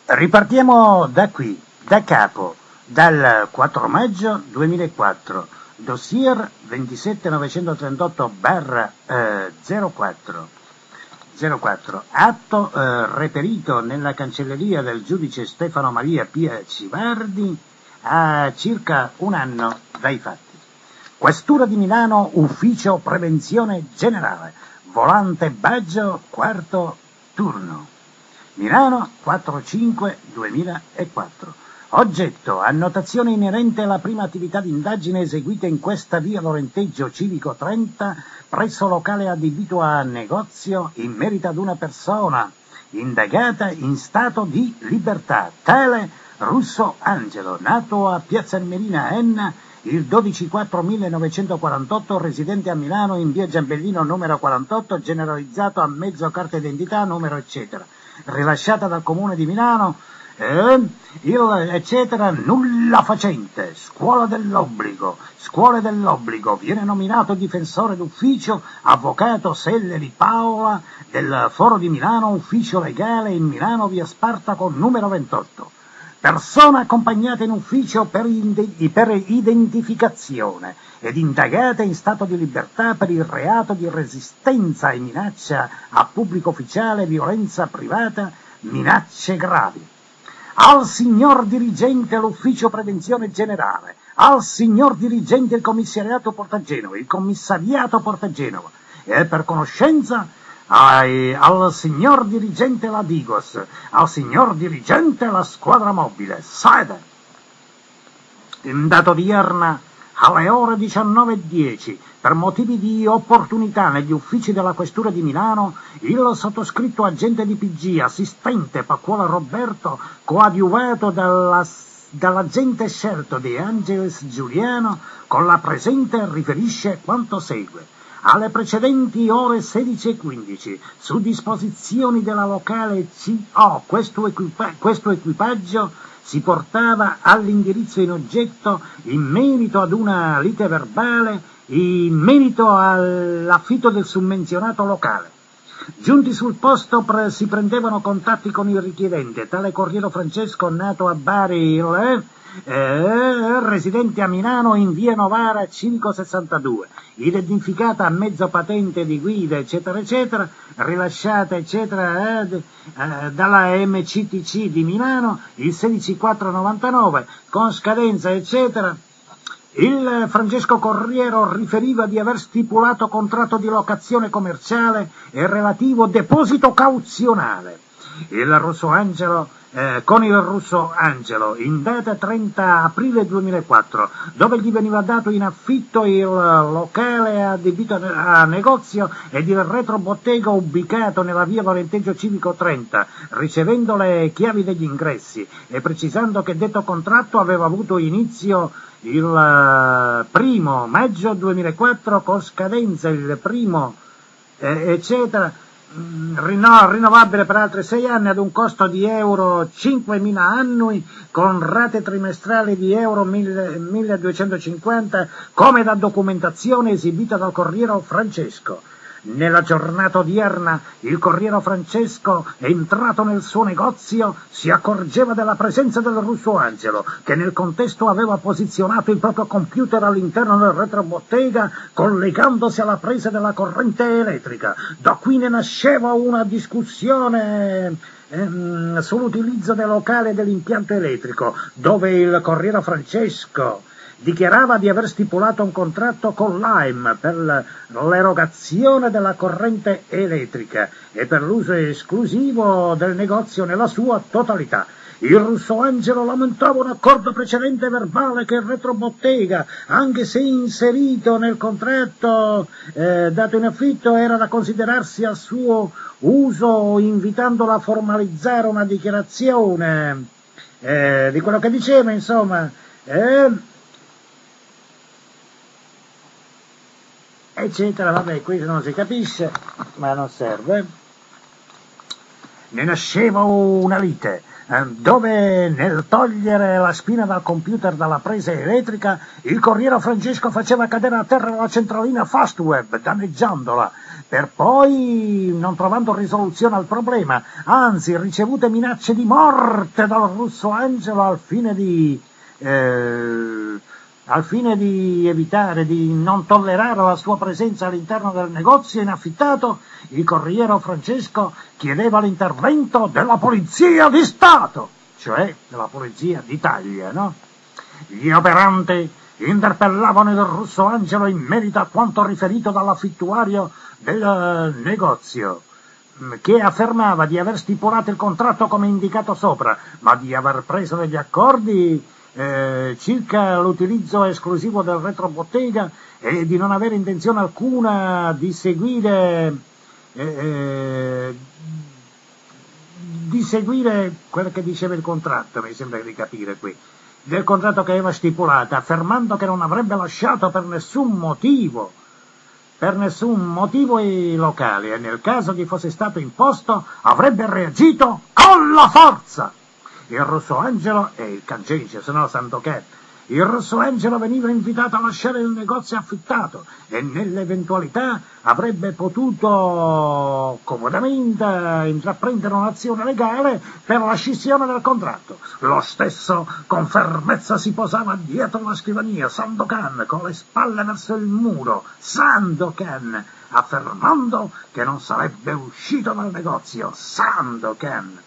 Ripartiamo da qui, da capo, dal 4 maggio 2004, dossier 27938/04, atto reperito nella cancelleria del giudice Stefano Maria Pia Civardi a circa un anno dai fatti. Questura di Milano, ufficio prevenzione generale, volante Baggio, quarto turno. Milano 4/5/2004. Oggetto: annotazione inerente alla prima attività di indagine eseguita in questa via Lorenteggio Civico 30 presso locale adibito a negozio in merito ad una persona indagata in stato di libertà, tale Russo Angelo, nato a Piazza Armerina Enna il 12/4/1948, residente a Milano in via Giambellino numero 48, generalizzato a mezzo carta d'identità, numero eccetera, rilasciata dal Comune di Milano, nulla facente, scuole dell'obbligo, viene nominato difensore d'ufficio, avvocato Selleri Paola, del Foro di Milano, ufficio legale in Milano, via Spartaco, numero 28. Persona accompagnata in ufficio per identificazione ed indagata in stato di libertà per il reato di resistenza e minaccia a pubblico ufficiale, violenza privata, minacce gravi. Al signor dirigente l'ufficio prevenzione generale, al signor dirigente il commissariato Portagenova, e per conoscenza al signor dirigente la Digos, al signor dirigente la squadra mobile, sede. In data odierna, alle ore 19:10, per motivi di opportunità negli uffici della Questura di Milano, il sottoscritto agente di PG, assistente Pacquola Roberto, coadiuvato dall'agente scelto De Angelis Giuliano, con la presente riferisce quanto segue. Alle precedenti ore 16:15, su disposizioni della locale CO, questo equipaggio si portava all'indirizzo in oggetto in merito ad una lite verbale, in merito all'affitto del summenzionato locale. Giunti sul posto si prendevano contatti con il richiedente, tale Corriero Francesco, nato a Bari, residente a Milano in via Novara Civico 62, identificata a mezzo patente di guida eccetera eccetera, rilasciata eccetera dalla MCTC di Milano il 16/4/99 con scadenza eccetera. Il Francesco Corriero riferiva di aver stipulato contratto di locazione commerciale e relativo deposito cauzionale con il Russo Angelo in data 30 aprile 2004, dove gli veniva dato in affitto il locale adibito a negozio ed il retrobottega ubicato nella via Lorenteggio Civico 30, ricevendo le chiavi degli ingressi e precisando che detto contratto aveva avuto inizio il 1 maggio 2004 con scadenza il 1 eccetera, rinnovabile per altri 6 anni ad un costo di euro 5.000 annui con rate trimestrali di euro 1.250 come da documentazione esibita dal Corriero Francesco. Nella giornata odierna il Corriero Francesco, entrato nel suo negozio, si accorgeva della presenza del Russo Angelo, che nel contesto aveva posizionato il proprio computer all'interno del retrobottega, collegandosi alla presa della corrente elettrica. Da qui ne nasceva una discussione sull'utilizzo del locale dell'impianto elettrico, dove il Corriero Francesco dichiarava di aver stipulato un contratto con l'AIM per l'erogazione della corrente elettrica e per l'uso esclusivo del negozio nella sua totalità. Il Russo Angelo lamentava un accordo precedente verbale che il retrobottega, anche se inserito nel contratto dato in affitto, era da considerarsi al suo uso, invitandolo a formalizzare una dichiarazione di quello che diceva, insomma, eccetera. Vabbè, qui non si capisce, ma non serve. Ne nasceva una lite, dove nel togliere la spina dal computer dalla presa elettrica, il Corriero Francesco faceva cadere a terra la centralina Fastweb, danneggiandola. per poi, non trovando risoluzione al problema, anzi ricevute minacce di morte dal russo Angelo al fine di evitare, di non tollerare la sua presenza all'interno del negozio in affittato, il Corriere Francesco chiedeva l'intervento della Polizia di Stato, cioè della Polizia d'Italia, no? Gli operanti interpellavano il russo Angelo in merito a quanto riferito dall'affittuario del negozio, che affermava di aver stipulato il contratto come indicato sopra, ma di aver preso degli accordi circa l'utilizzo esclusivo del retrobottega e di non avere intenzione alcuna di seguire quello che diceva il contratto, mi sembra di capire qui, del contratto che aveva stipulato, affermando che non avrebbe lasciato per nessun motivo i locali e nel caso gli fosse stato imposto avrebbe reagito con la forza. Il russo Angelo e il Cancece, se no Sandokan. Il russo Angelo veniva invitato a lasciare il negozio affittato e nell'eventualità avrebbe potuto comodamente intraprendere un'azione legale per la scissione del contratto. Lo stesso con fermezza si posava dietro la scrivania, Sandokan, con le spalle verso il muro, Sandokan, affermando che non sarebbe uscito dal negozio, Sandokan.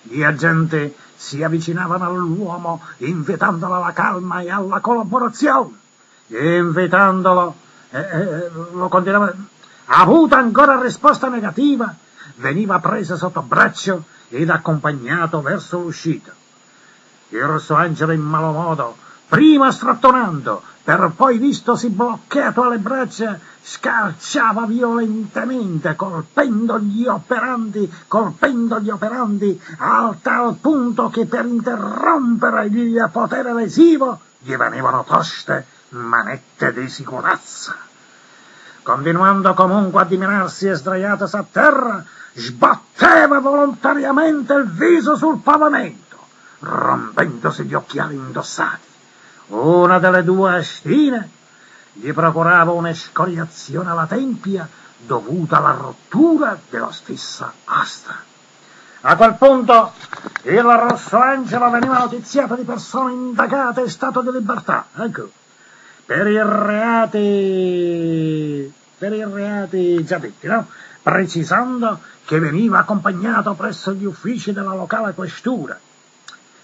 Gli agenti si avvicinavano all'uomo invitandolo alla calma e alla collaborazione. Invitandolo, lo continuava. Avuta ancora risposta negativa, veniva preso sotto braccio ed accompagnato verso l'uscita. Il russo Angelo in malo modo, prima strattonando, per poi vistosi bloccato alle braccia, scarciava violentemente, colpendo gli operanti, al tal punto che per interrompere il potere lesivo gli venivano poste manette di sicurezza. Continuando comunque a dimenarsi e sdraiatosi a terra, sbatteva volontariamente il viso sul pavimento, rompendosi gli occhiali indossati. Una delle due astine gli procurava un'escoriazione alla tempia dovuta alla rottura della stessa asta. A quel punto il rosso Angelo veniva notiziato di persone indagate in stato di libertà, ecco, per i reati già detti, no? Precisando che veniva accompagnato presso gli uffici della locale questura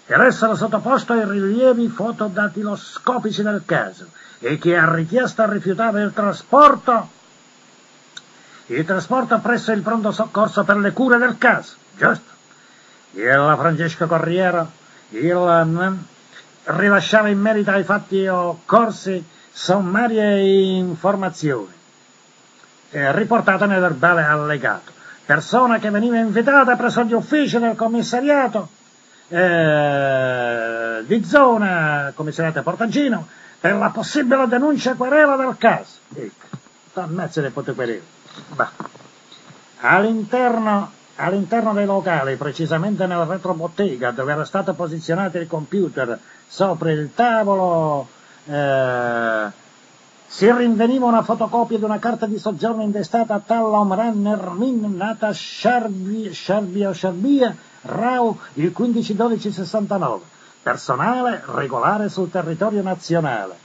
per essere sottoposto ai rilievi fotodatiloscopici del caso e che a richiesta rifiutava il trasporto presso il pronto soccorso per le cure del caso, giusto? Il Francesco Corriere rilasciava in merito ai fatti occorsi sommarie informazioni riportate nel verbale allegato. Persona che veniva invitata presso gli uffici del commissariato di zona, commissariato Portagino, per la possibile denuncia e querela del caso. Ecco, ammazza le pote querele. All'interno dei locali, precisamente nel retrobottega, dove era stato posizionato il computer sopra il tavolo, si rinveniva una fotocopia di una carta di soggiorno intestata a tal Omran Nermin, nata Sharbia, Rau, il 15/12/69, personale regolare sul territorio nazionale.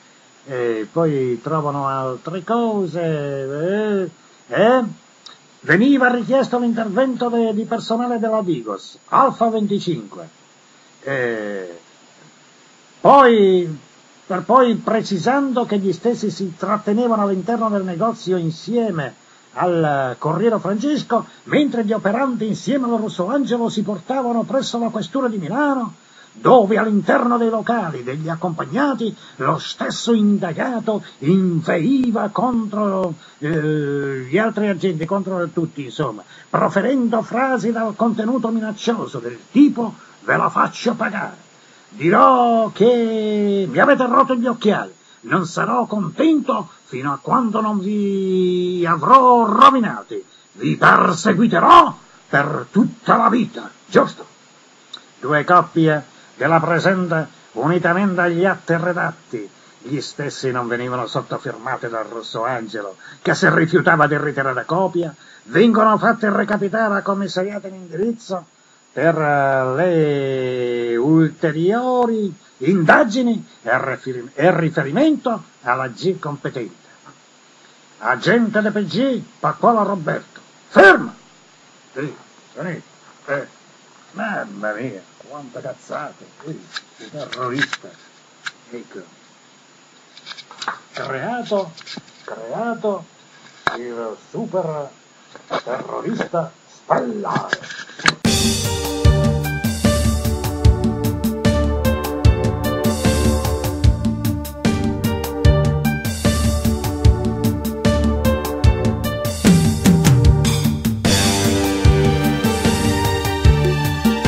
E poi trovano altre cose. Veniva richiesto l'intervento di personale della Digos, Alfa 25. Poi precisando che gli stessi si trattenevano all'interno del negozio insieme al Corriere Francesco, mentre gli operanti insieme al russo Angelo si portavano presso la questura di Milano, dove all'interno dei locali degli accompagnati lo stesso indagato inveiva contro gli altri agenti, contro tutti, insomma, proferendo frasi dal contenuto minaccioso del tipo «ve la faccio pagare», «dirò che mi avete rotto gli occhiali», «non sarò contento fino a quando non vi avrò rovinati, vi perseguiterò per tutta la vita», giusto? Due coppie della presente, unitamente agli atti redatti Gli stessi non venivano sottofirmati dal Rosso Angelo, che se rifiutava di ritirare copia, vengono fatti recapitare a commissariato in indirizzo per le ulteriori indagini e riferimento alla G competente. Agente DPG, Paccola Roberto. Ferma! Sì, venite. Mamma mia, quante cazzate. Il terrorista. Ecco. Creato il super terrorista stellare.